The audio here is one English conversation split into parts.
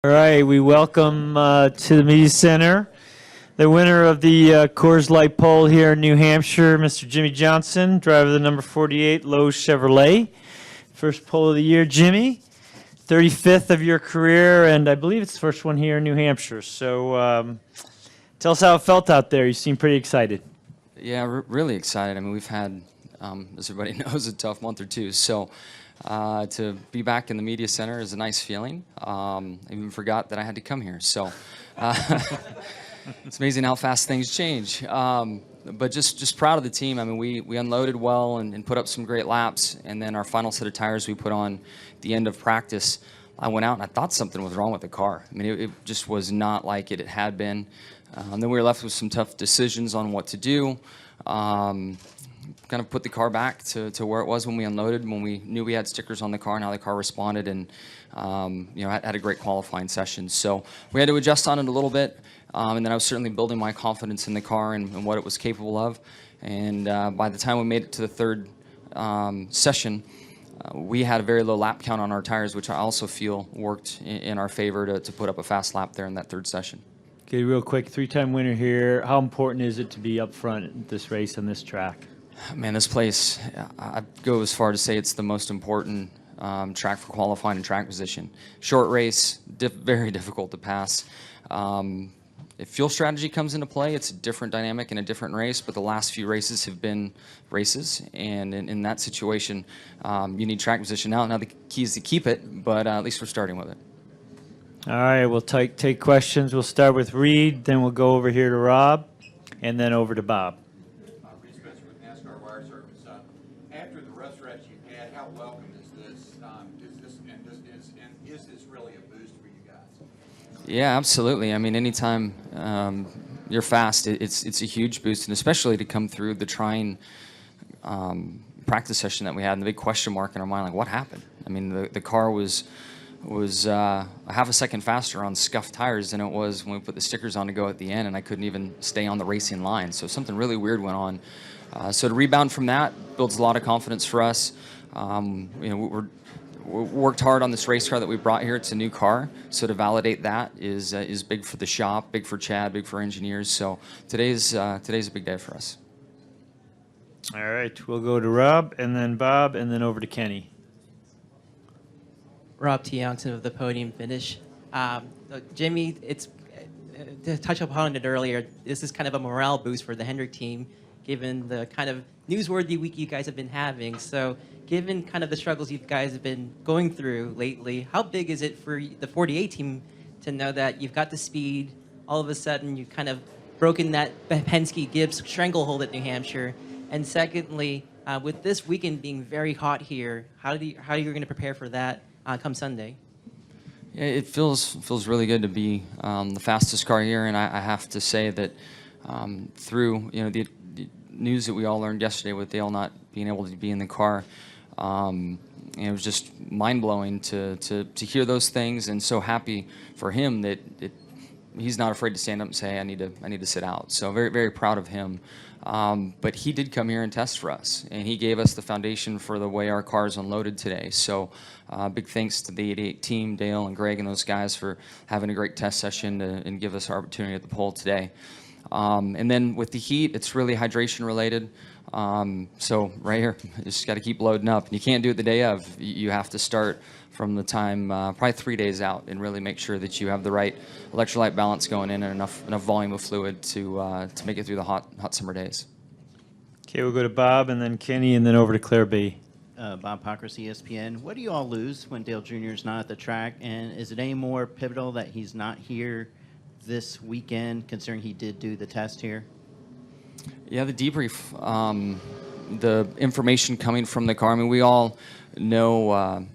All right, we welcome to the Media Center the winner of the Coors Light Pole here in New Hampshire, Mr. Jimmie Johnson, driver of the number 48 Lowe's Chevrolet. First pole of the year, Jimmie. 35th of your career, and I believe it's the first one here in New Hampshire. So tell us how it felt out there. You seem pretty excited. Yeah, really excited. I mean, we've had, as everybody knows, a tough month or two. So to be back in the media center is a nice feeling. I even forgot that I had to come here. So it's amazing how fast things change. But just proud of the team. I mean, we unloaded well and put up some great laps. And then our final set of tires we put on at the end of practice, I went out and I thought something was wrong with the car. I mean, it just was not like it had been. And then we were left with some tough decisions on what to do. Kind of put the car back to where it was when we unloaded, when we knew we had stickers on the car and how the car responded, and had a great qualifying session. So we had to adjust on it a little bit, and then I was certainly building my confidence in the car and what it was capable of. And by the time we made it to the third session, we had a very low lap count on our tires, which I also feel worked in our favor to put up a fast lap there in that third session. Okay, real quick, three-time winner here. How important is it to be up front at this race on this track? Man, this place, I'd go as far to say it's the most important track for qualifying and track position. Short race, very difficult to pass. If fuel strategy comes into play, it's a different dynamic in a different race, but the last few races have been races, and in that situation, you need track position now. Now the key is to keep it, but at least we're starting with it. All right, we'll take questions. We'll start with Reed, then we'll go over here to Rob, and then over to Bob. After the rough stretch you've had, how welcome is this? Is this really a boost for you guys? Yeah, absolutely. I mean, anytime you're fast, it's a huge boost, and especially to come through the trying practice session that we had, and the big question mark in our mind, like, what happened? I mean, the car was a half a second faster on scuffed tires than it was when we put the stickers on to go at the end, and I couldn't even stay on the racing line. So something really weird went on. So to rebound from that builds a lot of confidence for us. We worked hard on this race car that we brought here. It's a new car, so to validate that is big for the shop, big for Chad, big for engineers. So today's a big day for us. All right, we'll go to Rob, and then Bob, and then over to Kenny. Rob Tiongson of the Podium Finish. Jimmie, it's to touch upon it earlier, this is kind of a morale boost for the Hendrick team, given the kind of newsworthy week you guys have been having. So given kind of the struggles you guys have been going through lately, how big is it for the 48 team to know that you've got the speed, all of a sudden you've kind of broken that Penske-Gibbs stranglehold at New Hampshire? And secondly, with this weekend being very hot here, how are you going to prepare for that come Sunday? Yeah, it feels really good to be the fastest car here, and I have to say that through the news that we all learned yesterday with Dale not being able to be in the car, it was just mind-blowing to hear those things, and so happy for him that he's not afraid to stand up and say, I need to sit out. So very, very proud of him. But he did come here and test for us, and he gave us the foundation for the way our cars unloaded today. So big thanks to the 88 team, Dale and Greg and those guys for having a great test session and give us our opportunity at the pole today. And then with the heat, it's really hydration related. So right here, you just got to keep loading up. And you can't do it the day of. You have to start from the time probably 3 days out and really make sure that you have the right electrolyte balance going in and enough volume of fluid to make it through the hot summer days. Okay, we'll go to Bob, and then Kenny, and then over to Claire B. Bob Pockris, ESPN. What do you all lose when Dale Jr. is not at the track? And is it any more pivotal that he's not here this weekend, considering he did do the test here? Yeah, the debrief, the information coming from the car. I mean, we all know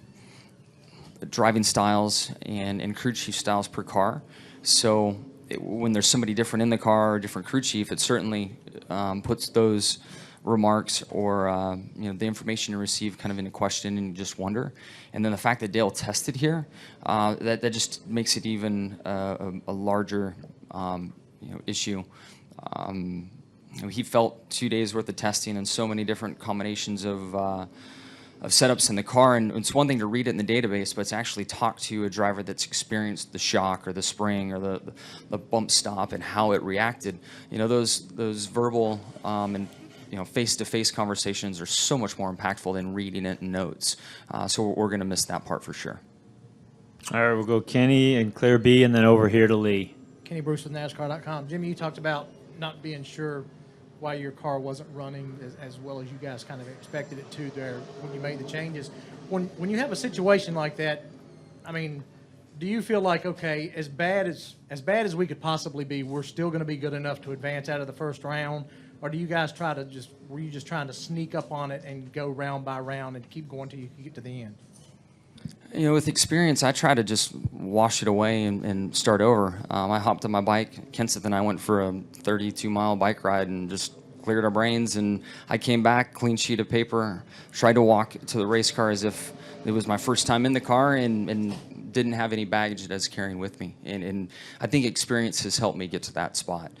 driving styles and crew chief styles per car. So when there's somebody different in the car or a different crew chief, it certainly puts those remarks or the information you receive kind of into question and you just wonder. And then the fact that Dale tested here, that just makes it even a larger issue. He felt 2 days worth of testing and so many different combinations of setups in the car, and it's one thing to read it in the database, but it's actually talk to a driver that's experienced the shock or the spring or the bump stop and how it reacted. You know, those verbal and face-to-face conversations are so much more impactful than reading it in notes. So we're going to miss that part for sure. All right, we'll go Kenny and Claire B, and then over here to Lee. Kenny Bruce with NASCAR.com. Jimmie, you talked about not being sure why your car wasn't running as well as you guys kind of expected it to there when you made the changes. When you have a situation like that, I mean, do you feel like, okay, as bad as we could possibly be, we're still going to be good enough to advance out of the first round? Or do you guys were you just trying to sneak up on it and go round by round and keep going till you get to the end? You know, with experience, I try to just wash it away and start over. I hopped on my bike. Kenseth and I went for a 32-mile bike ride and just cleared our brains. And I came back, clean sheet of paper, tried to walk to the race car as if it was my first time in the car, and didn't have any baggage that I was carrying with me. And I think experience has helped me get to that spot.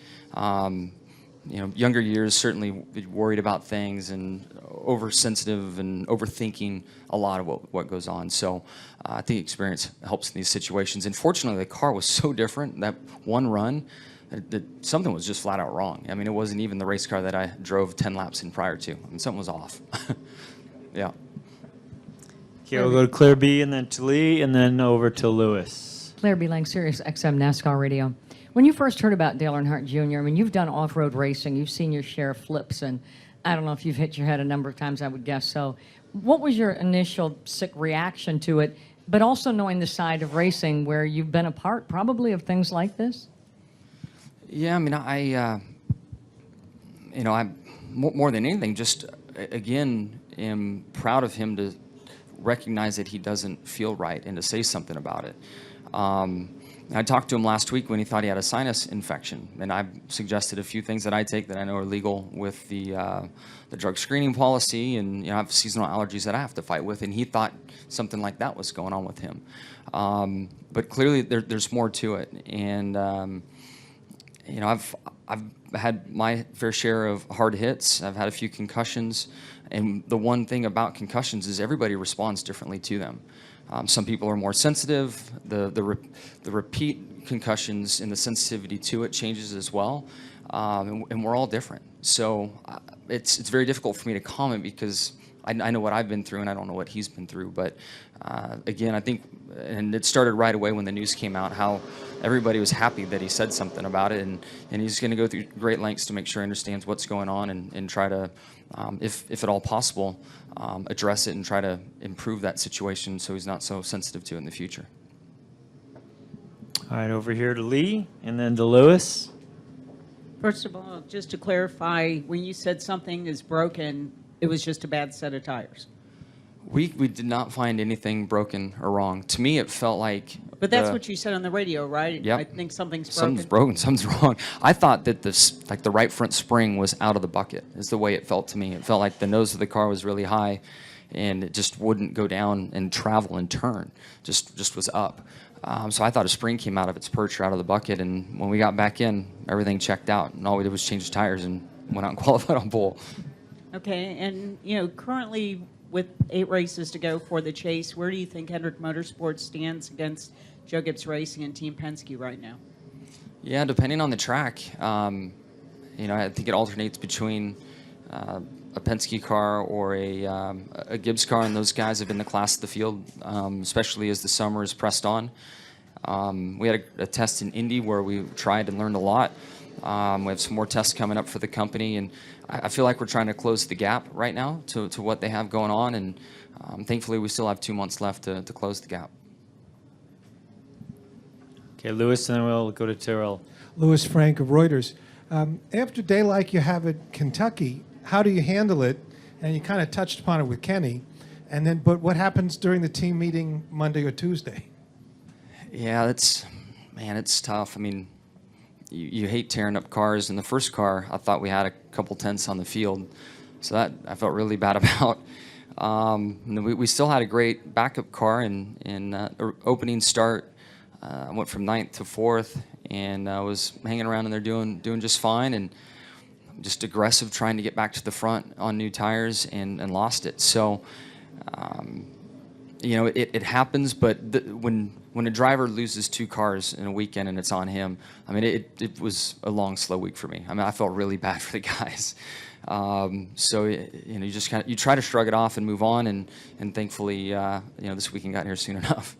You know, younger years certainly worried about things and oversensitive and overthinking a lot of what goes on. So I think experience helps in these situations. And fortunately, the car was so different that one run, that something was just flat out wrong. I mean, it wasn't even the race car that I drove 10 laps in prior to. I mean, something was off. Yeah. Okay, we'll go to Claire B, and then to Lee, and then over to Lewis. Claire B. Lang, Sirius XM NASCAR Radio. When you first heard about Dale Earnhardt Jr., I mean, you've done off-road racing. You've seen your share of flips, and I don't know if you've hit your head a number of times, I would guess so. What was your initial sick reaction to it, but also knowing the side of racing where you've been a part probably of things like this? Yeah, I mean, I more than anything, just, again, am proud of him to recognize that he doesn't feel right and to say something about it. I talked to him last week when he thought he had a sinus infection, and I suggested a few things that I take that I know are legal with the drug screening policy, and I have seasonal allergies that I have to fight with, and he thought something like that was going on with him. But clearly there's more to it, and I've had my fair share of hard hits. I've had a few concussions, and the one thing about concussions is everybody responds differently to them. Some people are more sensitive. The repeat concussions and the sensitivity to it changes as well, and we're all different. So it's very difficult for me to comment because I know what I've been through and I don't know what he's been through. But again, I think, and it started right away when the news came out, how everybody was happy that he said something about it, and he's going to go through great lengths to make sure he understands what's going on and try to, if at all possible, address it and try to improve that situation so he's not so sensitive to it in the future. All right, over here to Lee, and then to Lewis. First of all, just to clarify, when you said something is broken, it was just a bad set of tires. We did not find anything broken or wrong. To me, it felt like. But that's what you said on the radio, right? Yep. I think something's broken. Something's broken, something's wrong. I thought that the right front spring was out of the bucket, is the way it felt to me. It felt like the nose of the car was really high, and it just wouldn't go down and travel and turn, just was up. So I thought a spring came out of its perch or out of the bucket, and when we got back in, everything checked out, and all we did was change the tires and went out and qualified on pole. Okay, and currently with 8 races to go for the chase, where do you think Hendrick Motorsports stands against Joe Gibbs Racing and Team Penske right now? Yeah, depending on the track, I think it alternates between a Penske car or a Gibbs car, and those guys have been the class of the field, especially as the summer is pressed on. We had a test in Indy where we tried and learned a lot. We have some more tests coming up for the company, and I feel like we're trying to close the gap right now to what they have going on, and thankfully we still have 2 months left to close the gap. Okay, Lewis, and then we'll go to Terrell. Louis Frank of Reuters. After a day like you have at Kentucky, how do you handle it? And you kind of touched upon it with Kenny. But what happens during the team meeting Monday or Tuesday? Yeah, it's tough. I mean, you hate tearing up cars. In the first car, I thought we had a couple tenths on the field, so that I felt really bad about. And we still had a great backup car in opening start. I went from 9th to 4th, and I was hanging around in there doing just fine, and just aggressive trying to get back to the front on new tires and lost it. So You know, it happens, but when a driver loses 2 cars in a weekend and it's on him, I mean, it was a long, slow week for me. I mean, I felt really bad for the guys. So you know, you try to shrug it off and move on, and thankfully, you know, this weekend got here soon enough.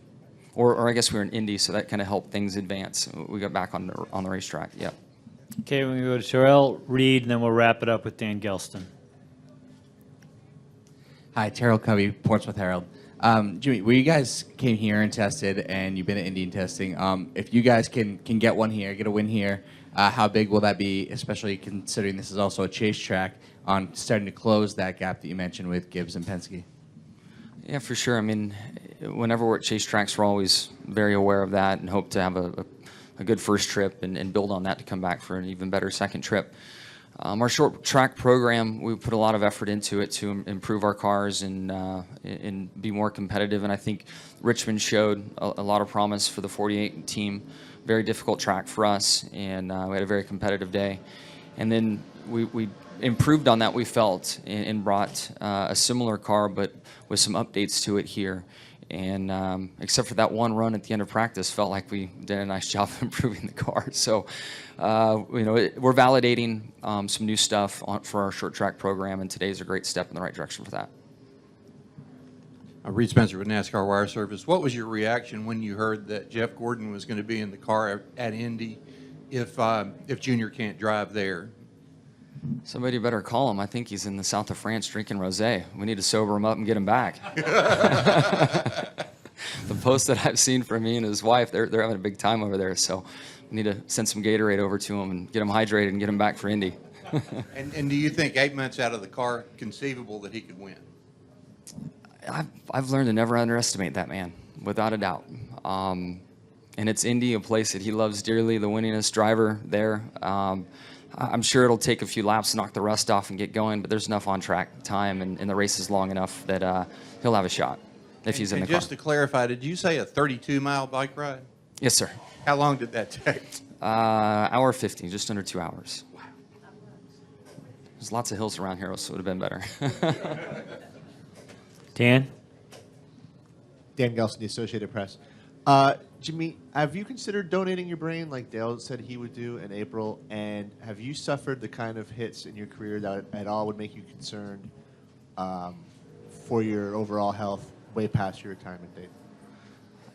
Or I guess we were in Indy, so that kind of helped things advance. We got back on the racetrack. Yep. Okay, we're going to go to Terrell Reed, and then we'll wrap it up with Dan Gelston. Hi, Terrell Covey, Portsmouth Herald. Jimmie, well, you guys came here and tested, and you've been at Indian testing. If you guys can get one here, get a win here, how big will that be, especially considering this is also a chase track, on starting to close that gap that you mentioned with Gibbs and Penske? Yeah, for sure. I mean, whenever we're at chase tracks, we're always very aware of that and hope to have a good first trip and build on that to come back for an even better second trip. Our short track program, we put a lot of effort into it to improve our cars and be more competitive. And I think Richmond showed a lot of promise for the 48 team. Very difficult track for us, and we had a very competitive day. And then we improved on that, we felt, and brought a similar car, but with some updates to it here. And except for that one run at the end of practice, felt like we did a nice job of improving the car. So, you know, we're validating some new stuff for our short track program, and today's a great step in the right direction for that. Reed Spencer with NASCAR Wire Service. What was your reaction when you heard that Jeff Gordon was going to be in the car at Indy if Junior can't drive there? Somebody better call him. I think he's in the south of France drinking rosé. We need to sober him up and get him back. The posts that I've seen from he and his wife, they're having a big time over there. So we need to send some Gatorade over to him and get him hydrated and get him back for Indy. And do you think 8 months out of the car, conceivable that he could win? I've learned to never underestimate that man, without a doubt. And it's Indy, a place that he loves dearly, the winningest driver there. I'm sure it'll take a few laps to knock the rust off and get going, but there's enough on-track time, and the race is long enough that he'll have a shot if he's in the car. Just to clarify, did you say a 32-mile bike ride? Yes, sir. How long did that take? Hour 50, just under 2 hours. Wow. There's lots of hills around here, so it would have been better. Dan? Dan Gelson, the Associated Press. Jimmie, have you considered donating your brain like Dale said he would do in April? And have you suffered the kind of hits in your career that at all would make you concerned for your overall health way past your retirement date?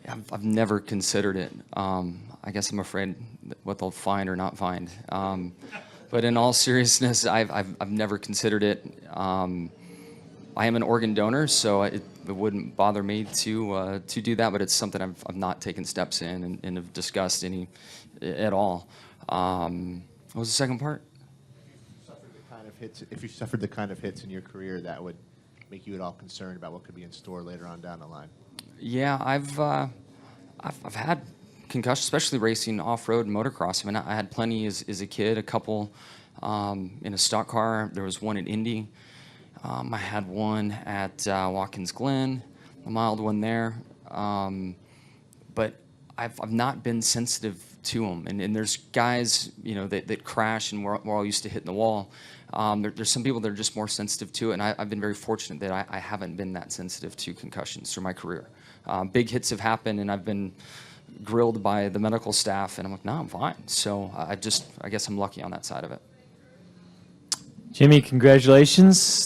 I've never considered it. I guess I'm afraid what they'll find or not find. But in all seriousness, I've never considered it. I am an organ donor, so it wouldn't bother me to do that, but it's something I've not taken steps in and have discussed any at all. What was the second part? If you suffered the kind of hits in your career that would make you at all concerned about what could be in store later on down the line. Yeah, I've had concussions, especially racing off-road and motocross. I mean, I had plenty as a kid, a couple in a stock car. There was one at Indy. I had one at Watkins Glen, a mild one there. But I've not been sensitive to them. And there's guys, you know, that crash and we're all used to hitting the wall. There's some people that are just more sensitive to it, and I've been very fortunate that I haven't been that sensitive to concussions through my career. Big hits have happened, and I've been grilled by the medical staff, and I'm like, no, I'm fine. So I guess I'm lucky on that side of it. Jimmie, congratulations.